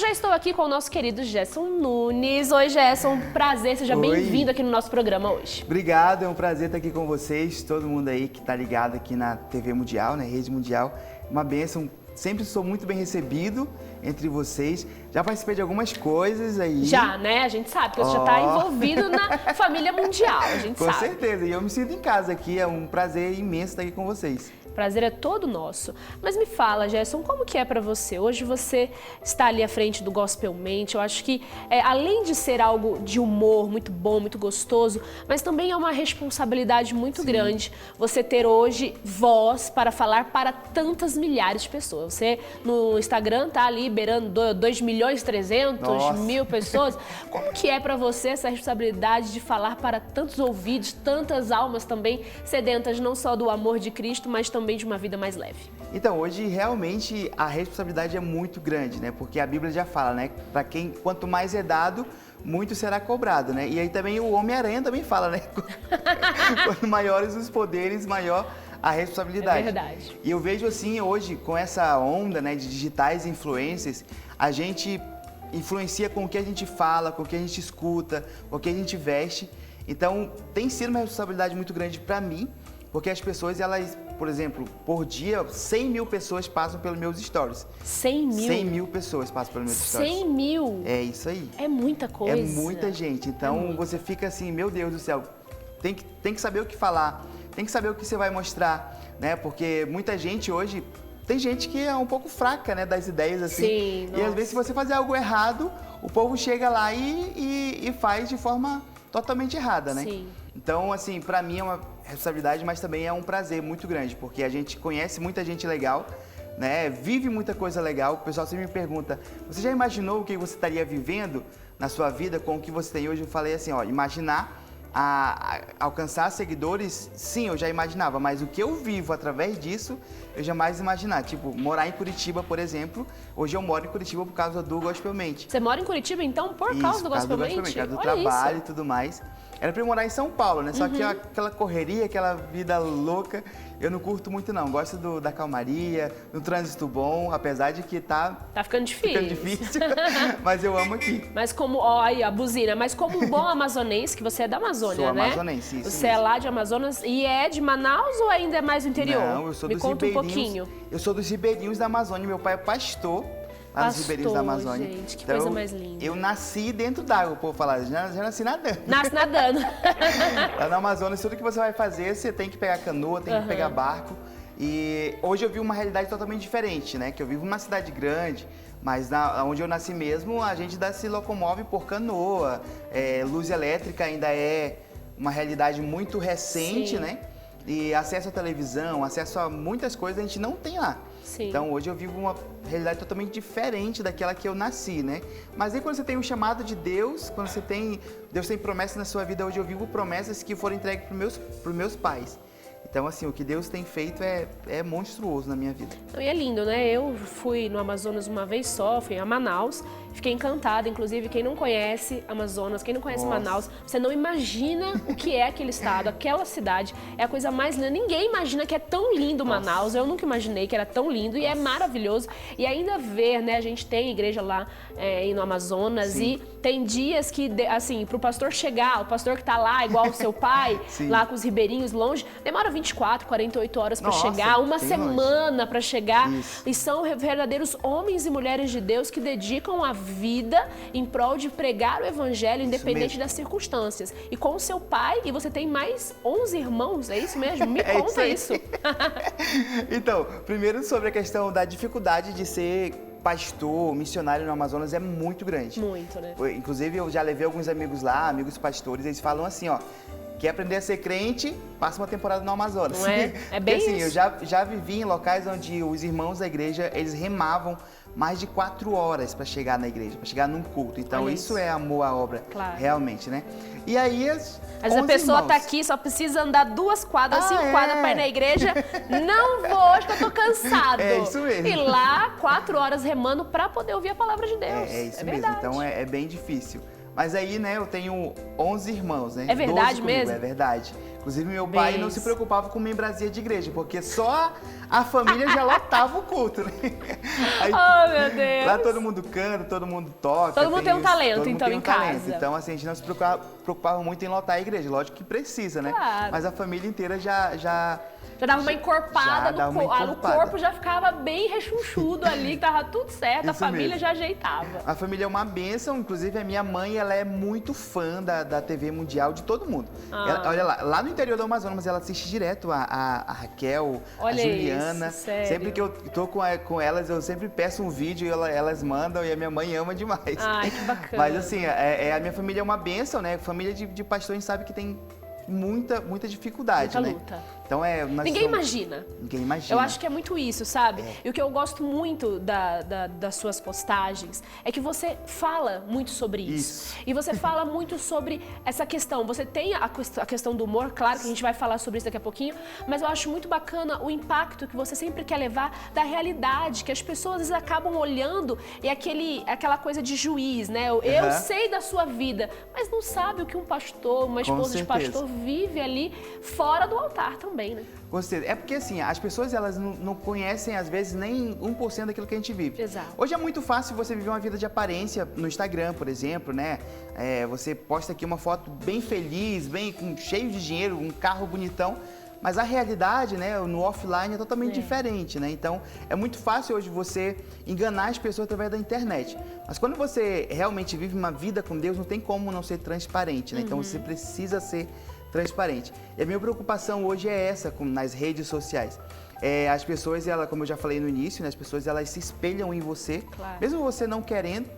já estou aqui com o nosso querido Gerson Nunes. Oi, Gerson, prazer, seja bem-vindo aqui no nosso programa hoje. Obrigado, é um prazer estar aqui com vocês, todo mundo aí que está ligado aqui na TV Mundial, né, Rede Mundial. Uma bênção, sempre sou muito bem recebido entre vocês. Já participei de algumas coisas aí. Já, né? A gente sabe que você já está envolvido na família mundial, a gente sabe. Com certeza, e eu me sinto em casa aqui, é um prazer imenso estar aqui com vocês. O prazer é todo nosso. Mas me fala, Gerson, como que é pra você? Hoje você está ali à frente do Gospel Mente. Eu acho que, além de ser algo de humor muito bom, muito gostoso, mas também é uma responsabilidade muito grande você ter hoje voz para falar para tantas milhares de pessoas. Você no Instagram tá ali beirando 2.300.000 pessoas. Como que é pra você essa responsabilidade de falar para tantos ouvidos, tantas almas também sedentas, não só do amor de Cristo, mas também de uma vida mais leve? Então, hoje realmente a responsabilidade é muito grande, né? Porque a Bíblia já fala, né? Para quem quanto mais é dado, muito será cobrado, né? E aí também o Homem-Aranha também fala, né? Quanto maiores os poderes, maior a responsabilidade. É verdade. E eu vejo assim hoje, com essa onda, né, de digitais influencers, a gente influencia com o que a gente fala, com o que a gente escuta, com o que a gente veste. Então, tem sido uma responsabilidade muito grande para mim, porque as pessoas, elas, por exemplo, por dia, 100 mil pessoas passam pelos meus stories. 100 mil? 100 mil pessoas passam pelos meus stories. 100 mil? É isso aí. É muita coisa. É muita gente. Então, você fica assim, meu Deus do céu, tem que saber o que falar, tem que saber o que você vai mostrar, né? Porque muita gente hoje, tem gente que é um pouco fraca, né, das ideias, assim. Sim, e às vezes, se você fazer algo errado, o povo chega lá e faz de forma totalmente errada, né? Sim. Então, assim, pra mim é uma responsabilidade, mas também é um prazer muito grande, porque a gente conhece muita gente legal, né? Vive muita coisa legal. O pessoal sempre me pergunta, você já imaginou o que você estaria vivendo na sua vida com o que você tem hoje? Eu falei assim, ó, imaginar alcançar seguidores, sim, eu já imaginava, mas o que eu vivo através disso, eu jamais imaginar. Tipo, morar em Curitiba, por exemplo, hoje eu moro em Curitiba por causa do Gospel Mente. Você mora em Curitiba, então, por causa do Gospel Mente? Por causa do trabalho e tudo mais. Era pra eu morar em São Paulo, né? Só que aquela correria, aquela vida louca, eu não curto muito não. Gosto da calmaria, do trânsito bom, apesar de que tá ficando difícil. Mas eu amo aqui. Mas como, ó, aí a buzina, mas como um bom amazonense, que você é da Amazônia, né? Sou amazonense, isso Você mesmo. é lá de Amazonas e é de Manaus ou ainda é mais do interior? Não, eu sou Me dos conta ribeirinhos. um pouquinho. Eu sou dos ribeirinhos da Amazônia, meu pai é pastor. Lá nos ribeirinhos da Amazônia. Gente, que então, coisa mais linda. Eu nasci dentro d'água, o povo fala, já nasci nadando. Nasce nadando. Lá na Amazônia, tudo que você vai fazer, você tem que pegar canoa, tem que pegar barco. E hoje eu vivo uma realidade totalmente diferente, né? Que eu vivo numa cidade grande, mas onde eu nasci mesmo, a gente se locomove por canoa. Luz elétrica ainda é uma realidade muito recente, né? E acesso à televisão, acesso a muitas coisas a gente não tem lá. Sim. Então hoje eu vivo uma realidade totalmente diferente daquela que eu nasci, né? Mas aí quando você tem um chamado de Deus, quando Deus tem promessas na sua vida, hoje eu vivo promessas que foram entregues para meus pais. Então, assim, o que Deus tem feito é monstruoso na minha vida. E é lindo, né? Eu fui no Amazonas uma vez só, fui a Manaus, fiquei encantada. Inclusive, quem não conhece Amazonas, quem não conhece Manaus, você não imagina o que é aquele estado, aquela cidade. É a coisa mais linda. Ninguém imagina que é tão lindo Manaus. Eu nunca imaginei que era tão lindo e é maravilhoso. E ainda ver, né? A gente tem igreja lá no Amazonas e tem dias que, assim, pro pastor chegar, o pastor que tá lá, igual o seu pai, lá com os ribeirinhos longe, demora 24, 48 horas para chegar, uma semana para chegar. Isso. E são verdadeiros homens e mulheres de Deus que dedicam a vida em prol de pregar o evangelho, independente das circunstâncias. E com o seu pai, e você tem mais 11 irmãos, é isso mesmo? Me conta isso. Então, primeiro sobre a questão da dificuldade de ser pastor, missionário no Amazonas é muito grande. Muito, né? Inclusive, eu já levei alguns amigos lá, amigos pastores, eles falam assim, ó, quer aprender a ser crente, passa uma temporada no Amazonas. Não é? É bem porque, assim, isso. eu já vivi em locais onde os irmãos da igreja, eles remavam mais de 4 horas para chegar na igreja, para chegar num culto. Então, Olha isso é amor à obra, realmente, né? E aí, mas a pessoa tá aqui, só precisa andar 2 quadras, 5 quadras para ir na igreja. Não vou, hoje que eu tô cansado. É isso mesmo. E lá, 4 horas remando para poder ouvir a palavra de Deus. É isso verdade. mesmo, então é bem difícil. Mas aí, né, eu tenho 11 irmãos, né? É verdade 12 comigo, mesmo? É verdade. Inclusive, meu pai não se preocupava com membresia de igreja, porque só a família já lotava o culto, né? Aí, oh, meu Deus! Lá todo mundo canta, todo mundo toca. Todo mundo tem um talento, todo mundo então, tem um em talento. casa. Então, assim, a gente não se preocupava muito em lotar a igreja. Lógico que precisa, né? Claro. Mas a família inteira já dava uma encorpada no corpo, já ficava bem rechonchudo ali, que tava tudo certo, Isso a família mesmo. já ajeitava. A família é uma bênção, inclusive a minha mãe, ela é muito fã da TV Mundial, de todo mundo. Olha lá no interior do Amazonas, ela assiste direto a Raquel, olha a Juliana. Isso, sério. Sempre que eu tô com elas, eu sempre peço um vídeo e elas mandam e a minha mãe ama demais. Ai, que bacana. Mas assim, a minha família é uma bênção, né? Família de pastor, a gente sabe que tem muita dificuldade, muita né? luta. Então Ninguém imagina. Ninguém imagina. Eu acho que é muito isso, sabe? E o que eu gosto muito das suas postagens é que você fala muito sobre isso. E você fala muito sobre essa questão. Você tem a questão do humor, claro que a gente vai falar sobre isso daqui a pouquinho, mas eu acho muito bacana o impacto que você sempre quer levar da realidade, que as pessoas às vezes acabam olhando e aquela coisa de juiz, né? Eu sei da sua vida, mas não sabe o que um pastor, uma esposa de pastor vive ali fora do altar também. Né? Gostei. É porque assim, as pessoas elas não conhecem às vezes nem 1% daquilo que a gente vive. Exato. Hoje é muito fácil você viver uma vida de aparência no Instagram, por exemplo, né? Você posta aqui uma foto bem feliz, cheio de dinheiro, um carro bonitão, mas a realidade, né, no offline é totalmente diferente, né? Então, é muito fácil hoje você enganar as pessoas através da internet. Mas quando você realmente vive uma vida com Deus, não tem como não ser transparente, né? Então, você precisa ser transparente. E a minha preocupação hoje é essa nas redes sociais. As pessoas, como eu já falei no início, né, as pessoas elas se espelham em você, mesmo você não querendo,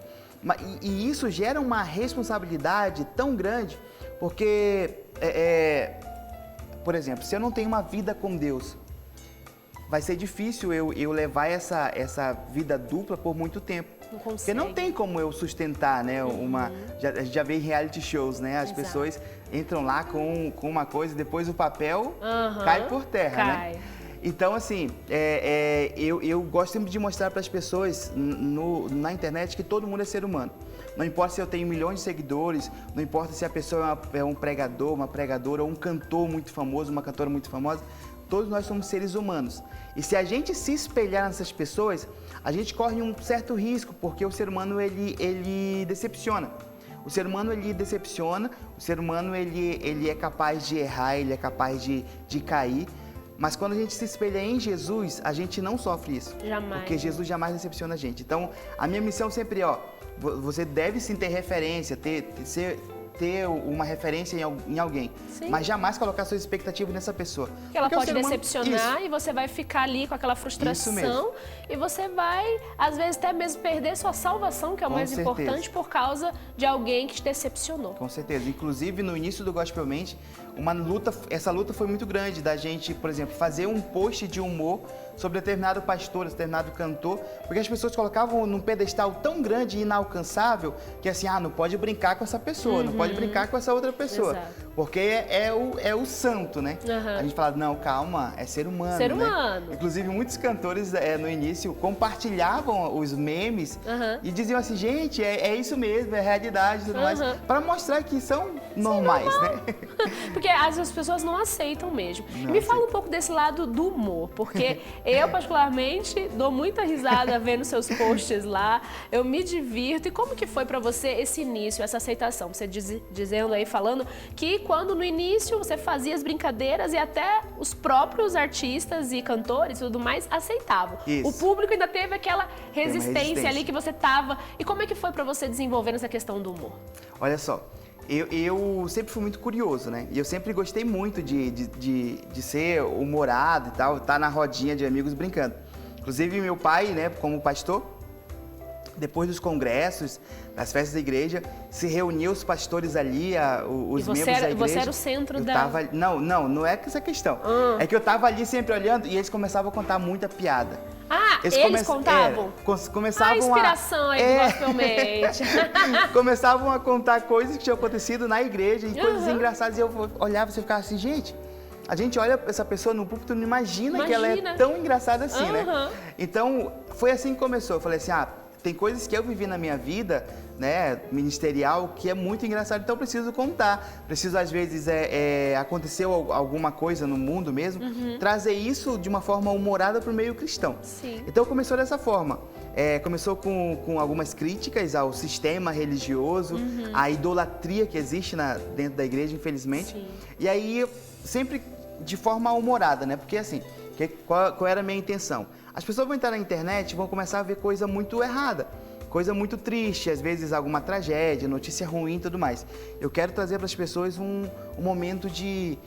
e isso gera uma responsabilidade tão grande, porque, por exemplo, se eu não tenho uma vida com Deus, vai ser difícil eu levar essa vida dupla por muito tempo. Porque não tem como eu sustentar, né? A gente já vê em reality shows, né? As pessoas entram lá com uma coisa e depois o papel cai por terra, né? Então, assim, eu gosto sempre de mostrar para as pessoas na internet que todo mundo é ser humano. Não importa se eu tenho milhões de seguidores, não importa se a pessoa é um pregador, uma pregadora, ou um cantor muito famoso, uma cantora muito famosa, todos nós somos seres humanos. E se a gente se espelhar nessas pessoas, a gente corre um certo risco, porque o ser humano, ele decepciona. O ser humano, ele decepciona, o ser humano, ele é capaz de errar, ele é capaz de cair. Mas quando a gente se espelha em Jesus, a gente não sofre isso. Jamais. Porque Jesus jamais decepciona a gente. Então, a minha missão sempre é, você deve sim ter referência, ter uma referência em alguém, mas jamais colocar suas expectativas nessa pessoa. Porque ela pode decepcionar e você vai ficar ali com aquela frustração e você vai, às vezes, até mesmo perder sua salvação, que é o mais importante, por causa de alguém que te decepcionou. Com certeza. Inclusive, no início do Gospelmente, essa luta foi muito grande da gente, por exemplo, fazer um post de humor sobre determinado pastor, determinado cantor, porque as pessoas colocavam num pedestal tão grande e inalcançável que assim, não pode brincar com essa pessoa, não pode brincar com essa outra pessoa, porque é o santo, né? A gente fala, não, calma, é ser humano, Ser né? humano. Inclusive, muitos cantores no início compartilhavam os memes e diziam assim, gente, é isso mesmo, é realidade e tudo mais, para mostrar que são normais, né? Porque as pessoas não aceitam mesmo. Me fala um pouco desse lado do humor, porque eu, particularmente, dou muita risada vendo seus posts lá, eu me divirto. E como que foi pra você esse início, essa aceitação? Você dizendo aí, falando que quando no início você fazia as brincadeiras e até os próprios artistas e cantores e tudo mais aceitavam. Isso. O público ainda teve aquela resistência ali que você tava. E como é que foi pra você desenvolvendo essa questão do humor? Olha só. Eu sempre fui muito curioso, né? E eu sempre gostei muito de ser humorado e tal, estar na rodinha de amigos brincando. Inclusive, meu pai, né, como pastor, depois dos congressos, das festas da igreja, se reuniam os pastores ali, os membros da igreja. Você era o centro da... Não é essa questão. É que eu tava ali sempre olhando e eles começavam a contar muita piada. Eles contavam? Começavam a inspiração aí do Gospelmente. Começavam a contar coisas que tinham acontecido na igreja e coisas engraçadas. E eu olhava e ficava assim, gente, a gente olha essa pessoa no púlpito e não imagina que ela é tão engraçada assim, né? Então, foi assim que começou. Eu falei assim, tem coisas que eu vivi na minha vida, né, ministerial, que é muito engraçado, então eu preciso contar. Preciso, às vezes, aconteceu alguma coisa no mundo mesmo, trazer isso de uma forma humorada para o meio cristão. Sim. Então começou dessa forma. Começou com algumas críticas ao sistema religioso, à idolatria que existe dentro da igreja, infelizmente. Sim. E aí, sempre de forma humorada, né? Porque assim, qual era a minha intenção? As pessoas vão entrar na internet e vão começar a ver coisa muito errada, coisa muito triste, às vezes alguma tragédia, notícia ruim e tudo mais. Eu quero trazer para as pessoas um momento de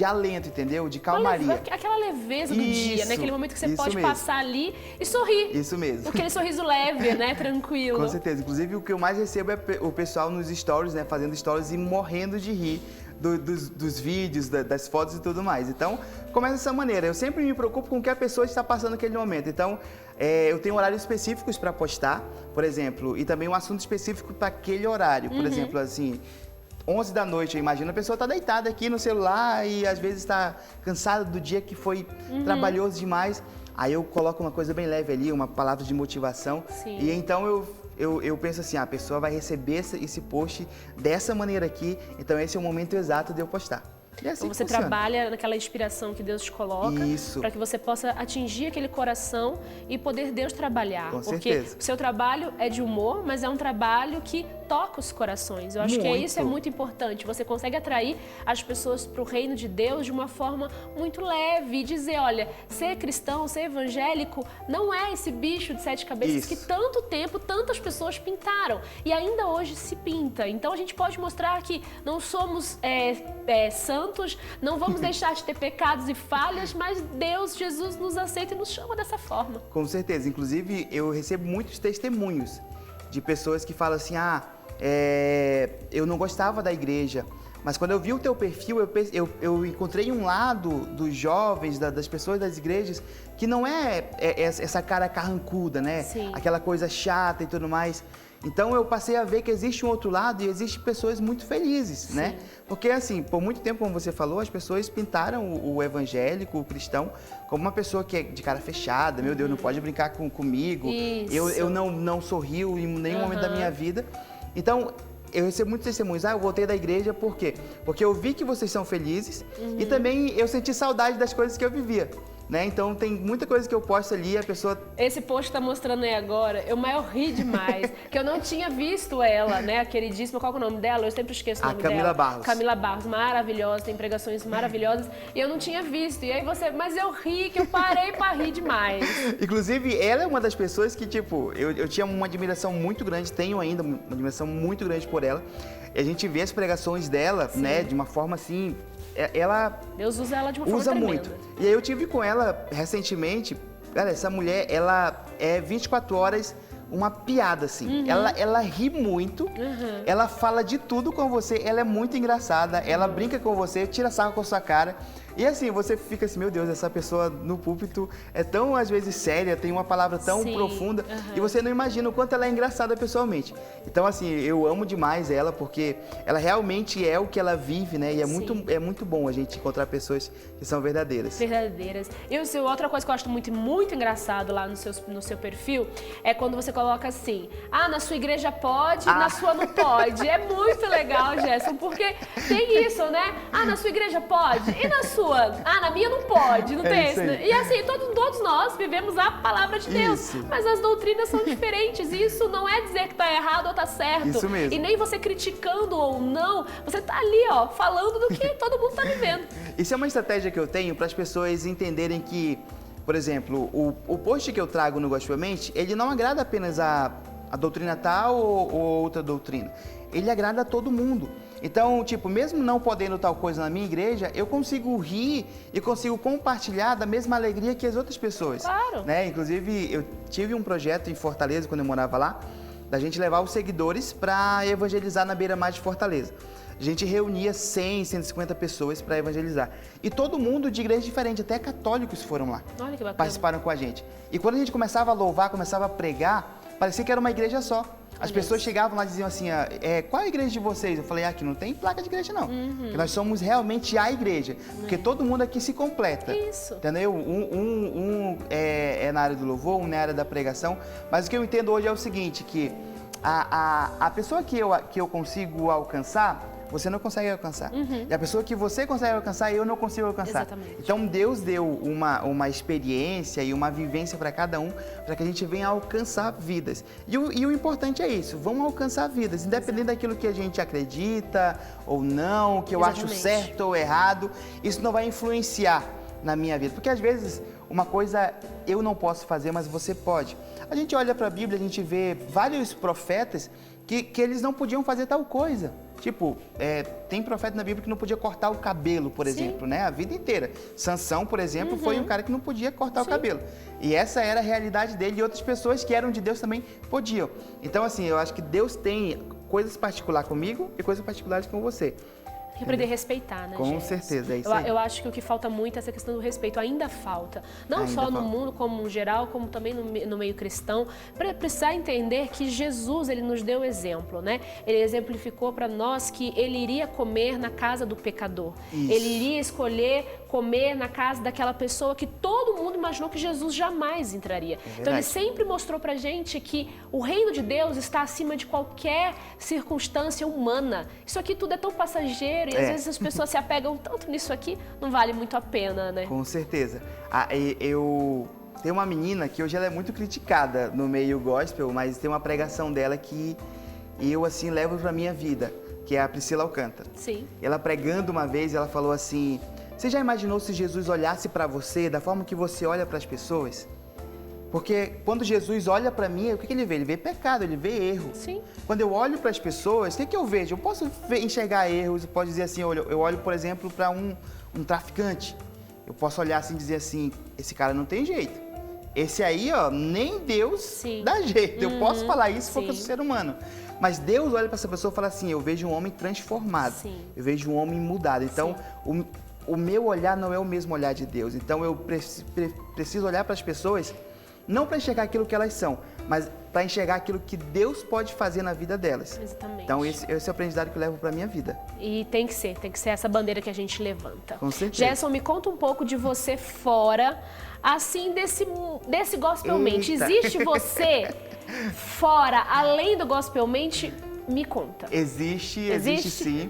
alento, entendeu? De calmaria. Aquela leveza do dia, né? Aquele momento que você pode mesmo. Passar ali e sorrir. Isso mesmo. Aquele sorriso leve, né? Tranquilo. Com certeza. Inclusive, o que eu mais recebo é o pessoal nos stories, né? Fazendo stories e morrendo de rir dos vídeos, das fotos e tudo mais. Então, começa dessa maneira. Eu sempre me preocupo com o que a pessoa está passando naquele momento. Então, eu tenho horários específicos para postar, por exemplo, e também um assunto específico para aquele horário. Por exemplo, assim, 11 da noite, eu imagino, a pessoa está deitada aqui no celular e às vezes está cansada do dia que foi trabalhoso demais. Aí eu coloco uma coisa bem leve ali, uma palavra de motivação. Sim. E então eu penso assim, a pessoa vai receber esse post dessa maneira aqui, então esse é o momento exato de eu postar. E é assim então você funciona. trabalha naquela inspiração que Deus te coloca para que você possa atingir aquele coração e poder Deus trabalhar. Com Porque certeza. o seu trabalho é de humor, mas é um trabalho que toca os corações. Eu acho que isso é muito importante. Você consegue atrair as pessoas para o reino de Deus de uma forma muito leve e dizer, olha, ser cristão, ser evangélico não é esse bicho de 7 cabeças que tanto tempo, tantas pessoas pintaram e ainda hoje se pinta. Então a gente pode mostrar que não somos santos, não vamos deixar de ter pecados e falhas, mas Deus, Jesus nos aceita e nos chama dessa forma. Com certeza. Inclusive, eu recebo muitos testemunhos de pessoas que falam assim, eu não gostava da igreja, mas quando eu vi o teu perfil, eu encontrei um lado dos jovens, das pessoas das igrejas, que não é essa cara carrancuda, né? Sim. Aquela coisa chata e tudo mais. Então eu passei a ver que existe um outro lado e existem pessoas muito felizes, né? Porque assim, por muito tempo, como você falou, as pessoas pintaram o evangélico, o cristão, como uma pessoa que é de cara fechada, meu Deus, não pode brincar comigo, eu não sorrio em nenhum momento da minha vida. Então, eu recebo muitos testemunhos, eu voltei da igreja, por quê? Porque eu vi que vocês são felizes e também eu senti saudade das coisas que eu vivia. Né? Então tem muita coisa que eu posto ali, a pessoa... Esse post que tá mostrando aí agora, eu ri demais, que eu não tinha visto ela, né, a queridíssima, qual é o nome dela? Eu sempre esqueço o nome dela. Camila Barros. Camila Barros, maravilhosa, tem pregações maravilhosas, e eu não tinha visto, e aí mas eu ri, que eu parei pra rir demais. Inclusive, ela é uma das pessoas que, tipo, eu tinha uma admiração muito grande, tenho ainda uma admiração muito grande por ela, e a gente vê as pregações dela, né, de uma forma assim... Deus usa ela de uma forma usa tremenda. muito. E aí eu tive com ela recentemente, cara, essa mulher, ela é 24 horas uma piada, assim. Ela ri muito, ela fala de tudo com você, ela é muito engraçada, ela brinca com você, tira sarro com a sua cara. E assim, você fica assim, meu Deus, essa pessoa no púlpito é tão, às vezes, séria, tem uma palavra tão profunda, e você não imagina o quanto ela é engraçada pessoalmente. Então, assim, eu amo demais ela, porque ela realmente é o que ela vive, né? E é muito bom a gente encontrar pessoas que são verdadeiras. Verdadeiras. E outra coisa que eu acho muito engraçado lá no seu perfil, é quando você coloca assim, na sua igreja pode, na sua não pode. É muito legal, Gerson, porque tem isso, né? Na sua igreja pode, e na sua? Na minha não pode, não tem isso. E assim, todos nós vivemos a palavra de Deus, mas as doutrinas são diferentes, e isso não é dizer que tá errado ou tá certo. Isso mesmo. E nem você criticando ou não, você tá ali, falando do que todo mundo tá vivendo. Isso é uma estratégia que eu tenho para as pessoas entenderem que, por exemplo, o post que eu trago no Gospelmente, ele não agrada apenas a doutrina tal ou outra doutrina. Ele agrada a todo mundo. Então, tipo, mesmo não podendo tal coisa na minha igreja, eu consigo rir e consigo compartilhar da mesma alegria que as outras pessoas. Claro. Né? Inclusive, eu tive um projeto em Fortaleza, quando eu morava lá, da gente levar os seguidores para evangelizar na beira-mar de Fortaleza. A gente reunia 100, 150 pessoas para evangelizar. E todo mundo de igreja diferente, até católicos foram lá. Olha que bacana. Participaram com a gente. E quando a gente começava a louvar, começava a pregar, parecia que era uma igreja só. As pessoas chegavam lá e diziam assim, qual é a igreja de vocês? Eu falei, aqui não tem placa de igreja não. Porque nós somos realmente a igreja. Porque todo mundo aqui se completa. Isso. Entendeu? Um é na área do louvor, um na área da pregação. Mas o que eu entendo hoje é o seguinte, que a pessoa que eu consigo alcançar, você não consegue alcançar. E a pessoa que você consegue alcançar, eu não consigo alcançar. Exatamente. Então, Deus deu uma experiência e uma vivência para cada um, para que a gente venha alcançar vidas. E o importante é isso, vamos alcançar vidas, independente daquilo que a gente acredita ou não, que eu acho certo ou errado, isso não vai influenciar na minha vida. Porque, às vezes, uma coisa eu não posso fazer, mas você pode. A gente olha para a Bíblia, a gente vê vários profetas que eles não podiam fazer tal coisa. Tipo, tem profeta na Bíblia que não podia cortar o cabelo, por exemplo, né? A vida inteira. Sansão, por exemplo, foi um cara que não podia cortar o cabelo. E essa era a realidade dele e outras pessoas que eram de Deus também podiam. Então, assim, eu acho que Deus tem coisas particulares comigo e coisas particulares com você. E aprender a respeitar, né, Com certeza, é isso aí. Eu acho que o que falta muito é essa questão do respeito. Ainda falta. Não só no mundo como geral, como também no meio cristão. Para precisar entender que Jesus, ele nos deu exemplo, né? Ele exemplificou para nós que ele iria comer na casa do pecador. Isso. Ele iria escolher comer na casa daquela pessoa que todo mundo imaginou que Jesus jamais entraria. Então ele sempre mostrou pra gente que o reino de Deus está acima de qualquer circunstância humana. Isso aqui tudo é tão passageiro e às vezes as pessoas se apegam tanto nisso aqui, não vale muito a pena, né? Com certeza. Eu tenho uma menina que hoje ela é muito criticada no meio gospel, mas tem uma pregação dela que eu assim levo pra minha vida, que é a Priscila Alcântara. Sim. Ela pregando uma vez, ela falou assim: você já imaginou se Jesus olhasse para você da forma que você olha para as pessoas? Porque quando Jesus olha para mim, o que ele vê? Ele vê pecado, ele vê erro. Sim. Quando eu olho para as pessoas, o que eu vejo? Eu posso enxergar erros, eu posso dizer assim, eu olho, por exemplo, para um traficante. Eu posso olhar assim e dizer assim, esse cara não tem jeito. Esse aí, ó, nem Deus dá jeito. Eu posso falar isso porque eu sou ser humano. Mas Deus olha para essa pessoa e fala assim, eu vejo um homem transformado. Sim. Eu vejo um homem mudado. Então, o meu olhar não é o mesmo olhar de Deus. Então, eu preciso olhar para as pessoas, não para enxergar aquilo que elas são, mas para enxergar aquilo que Deus pode fazer na vida delas. Exatamente. Então, esse é o aprendizado que eu levo para a minha vida. E tem que ser essa bandeira que a gente levanta. Com certeza. Gerson, me conta um pouco de você fora, assim, desse gospelmente. Eita. Existe você fora, além do gospelmente? Me conta. Existe sim.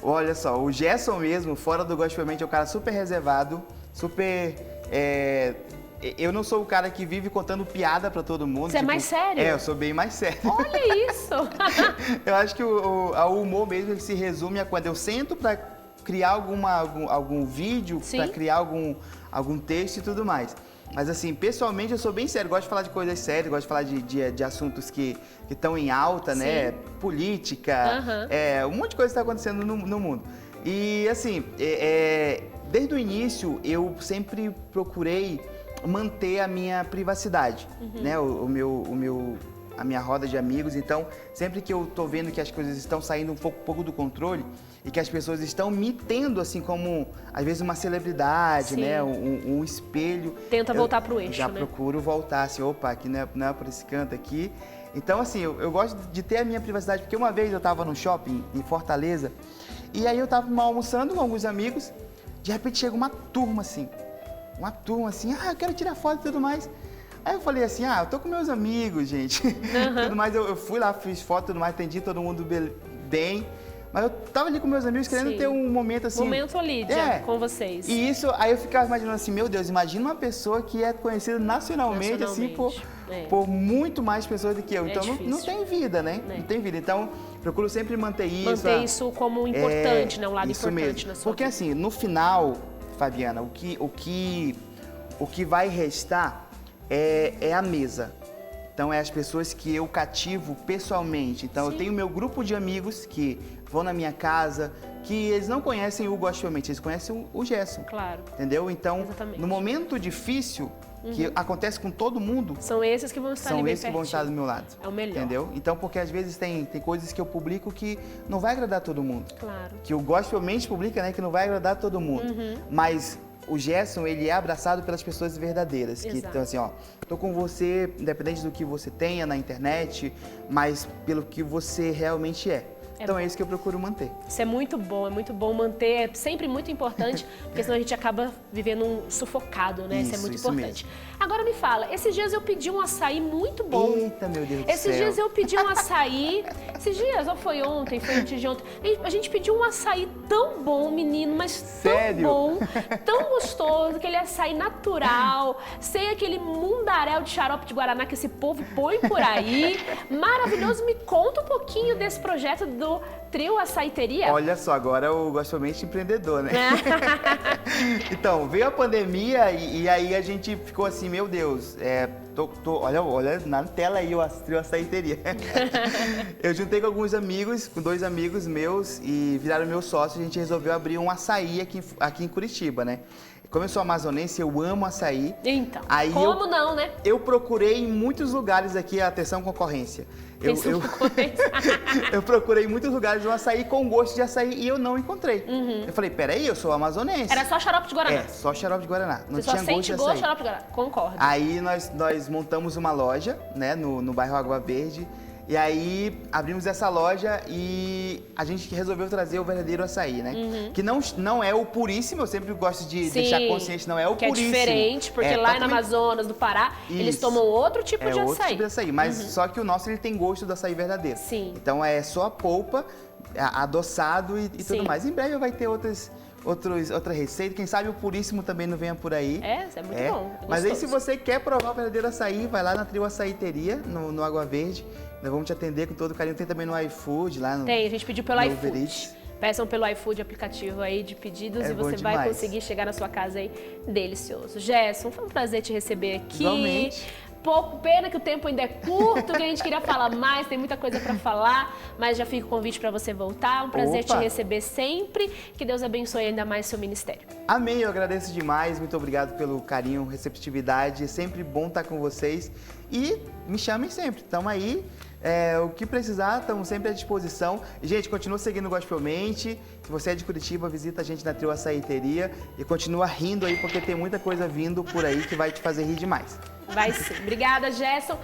Olha só, o Gerson mesmo, fora do gospelmente, é um cara super reservado, super... Eu não sou o cara que vive contando piada pra todo mundo. Você é mais sério? Eu sou bem mais sério. Olha isso! Eu acho que o humor mesmo ele se resume a quando eu sento pra criar algum vídeo, pra criar algum texto e tudo mais. Mas assim, pessoalmente eu sou bem sério, gosto de falar de coisas sérias, gosto de falar de assuntos que estão em alta, né? Política, um monte de coisa está acontecendo no mundo. E assim, desde o início eu sempre procurei manter a minha privacidade, né? A minha roda de amigos. Então, sempre que eu tô vendo que as coisas estão saindo um pouco do controle e que as pessoas estão me tendo assim como, às vezes, uma celebridade, né? Um espelho. Tenta voltar pro eixo, já né? procuro voltar, assim, opa, aqui não é por esse canto aqui. Então, assim, eu gosto de ter a minha privacidade, porque uma vez eu tava no shopping em Fortaleza e aí eu tava almoçando com alguns amigos, de repente chega uma turma assim, eu quero tirar foto e tudo mais. Aí eu falei assim, eu tô com meus amigos, gente. Tudo mais, eu fui lá, fiz foto e tudo mais, atendi todo mundo bem. Mas eu tava ali com meus amigos querendo ter um momento assim... Momento Lídia, com vocês. E isso, aí eu ficava imaginando assim, meu Deus, imagina uma pessoa que é conhecida nacionalmente. Assim, por muito mais pessoas do que eu. Então não tem vida, né? Não tem vida. Então, procuro sempre manter isso. Manter isso como importante, né? Um lado importante mesmo. na sua Porque vida. assim, no final, Fabiana, o que vai restar é a mesa. Então, é as pessoas que eu cativo pessoalmente. Então, eu tenho meu grupo de amigos que vão na minha casa, que eles não conhecem o gospelmente, eles conhecem o Gerson. Claro. Entendeu? Então, Exatamente. no momento difícil, que acontece com todo mundo... São esses que vão estar ali bem pertinho. São esses que vão estar do meu lado. É o melhor. Entendeu? Então, porque às vezes tem coisas que eu publico que não vai agradar todo mundo. Claro. Que o gospelmente publica, né, que não vai agradar todo mundo. Mas o Gerson, ele é abraçado pelas pessoas verdadeiras. Que Exato. estão assim, ó, tô com você, independente do que você tenha na internet, mas pelo que você realmente é. Então é isso que eu procuro manter. Isso é muito bom manter, é sempre muito importante, porque senão a gente acaba vivendo sufocado, né? Isso é muito importante. Agora me fala, esses dias eu pedi um açaí muito bom. Eita, meu Deus do céu. Esses dias eu pedi um açaí, esses dias, ou foi ontem, foi antes de ontem, a gente pediu um açaí tão bom, menino, mas tão Sério? bom, tão gostoso, aquele açaí natural, sem aquele mundaréu de xarope de guaraná que esse povo põe por aí. Maravilhoso, me conta um pouquinho desse projeto do Trio Açaiteria. Olha só, agora eu gosto somente de empreendedor, né? Então, veio a pandemia e aí a gente ficou assim, meu Deus, olha na tela aí o Trio Açaiteria. Eu juntei com alguns amigos, com 2 amigos meus e viraram meu sócio, a gente resolveu abrir um açaí aqui em Curitiba, né? Como eu sou amazonense, eu amo açaí. Então, aí como não, né? Eu procurei em muitos lugares aqui, atenção concorrência. Eu procurei em muitos lugares um açaí com gosto de açaí e eu não encontrei. Eu falei, peraí, eu sou amazonense. Era só xarope de guaraná. É, só xarope de guaraná. Não Você tinha só gosto sente de gosto açaí. de xarope de guaraná. Concordo. Aí nós montamos uma loja, né, no bairro Água Verde. E aí abrimos essa loja e a gente resolveu trazer o verdadeiro açaí, né? Que não é o puríssimo, eu sempre gosto de deixar consciente, não é o que puríssimo. Que é diferente, porque lá no Amazonas, do Pará, eles tomam outro tipo de açaí. É outro tipo de açaí, mas só que o nosso ele tem gosto do açaí verdadeiro. Sim. Então é só a polpa, adoçado e tudo mais. Em breve vai ter outra receita, quem sabe o puríssimo também não venha por aí. Isso é muito bom. Mas aí se você quer provar o verdadeiro açaí, vai lá na Trio Açaiteria, no Água Verde. Nós vamos te atender com todo carinho. Tem também no iFood lá no... Tem, a gente pediu pelo no iFood. Uber Eats. Peçam pelo iFood, aplicativo aí de pedidos, e você vai conseguir chegar na sua casa aí delicioso. Gerson, foi um prazer te receber aqui. Igualmente. Pouco, pena que o tempo ainda é curto, que a gente queria falar mais, tem muita coisa para falar, mas já fica o convite para você voltar. Um prazer te receber sempre. Que Deus abençoe ainda mais seu ministério. Amém, eu agradeço demais. Muito obrigado pelo carinho, receptividade. É sempre bom estar com vocês. E me chamem sempre. Estamos aí. O que precisar, estamos sempre à disposição. Gente, continua seguindo o Gospelmente. Se você é de Curitiba, visita a gente na Trio Açaiteria e continua rindo aí, porque tem muita coisa vindo por aí que vai te fazer rir demais. Vai sim. Obrigada, Gerson.